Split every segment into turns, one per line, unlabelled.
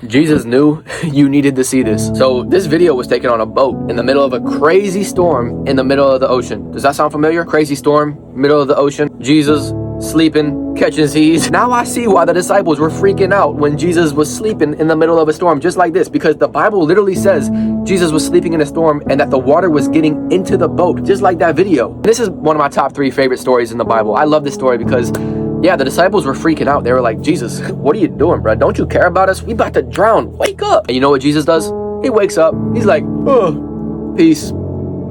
Jesus knew you needed to see this. So this video was taken on a boat in the middle of a crazy storm in the middle of the ocean. Does that sound familiar? Crazy storm, middle of the ocean, Jesus sleeping, catching seas. Now I see why the disciples were freaking out when Jesus was sleeping in the middle of a storm, just like this, because the Bible literally says Jesus was sleeping in a storm and that the water was getting into the boat, just like that video. This is one of my top 3 favorite stories in the Bible. I love this story because, yeah, the disciples were freaking out. They were like, Jesus, what are you doing, bro? Don't you care about us? We about to drown. Wake up. And you know what Jesus does? He wakes up. He's like, oh, peace,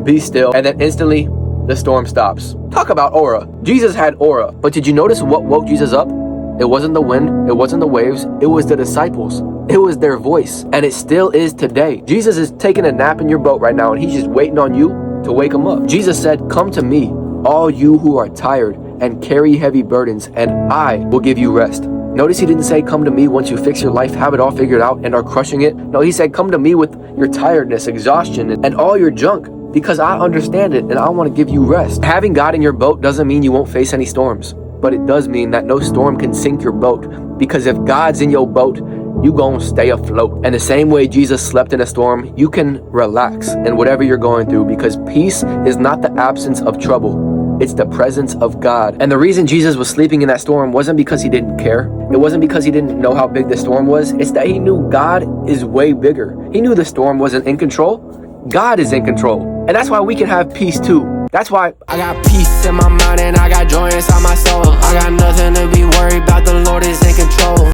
be still. And then instantly, the storm stops. Talk about aura. Jesus had aura. But did you notice what woke Jesus up? It wasn't the wind. It wasn't the waves. It was the disciples. It was their voice. And it still is today. Jesus is taking a nap in your boat right now, and he's just waiting on you to wake him up. Jesus said, come to me, all you who are tired and carry heavy burdens, and I will give you rest. Notice he didn't say, come to me once you fix your life, have it all figured out, and are crushing it. No, he said, come to me with your tiredness, exhaustion, and all your junk, because I understand it and I want to give you rest. Having God in your boat doesn't mean you won't face any storms, but it does mean that no storm can sink your boat, because if God's in your boat, you gonna stay afloat. And the same way Jesus slept in a storm, you can relax in whatever you're going through, because peace is not the absence of trouble. It's the presence of God. And the reason Jesus was sleeping in that storm wasn't because he didn't care. It wasn't because he didn't know how big the storm was. It's that he knew God is way bigger. He knew the storm wasn't in control. God is in control. And that's why we can have peace too. That's why
I got peace in my mind and I got joy inside my soul. I got nothing to be worried about. The Lord is in control.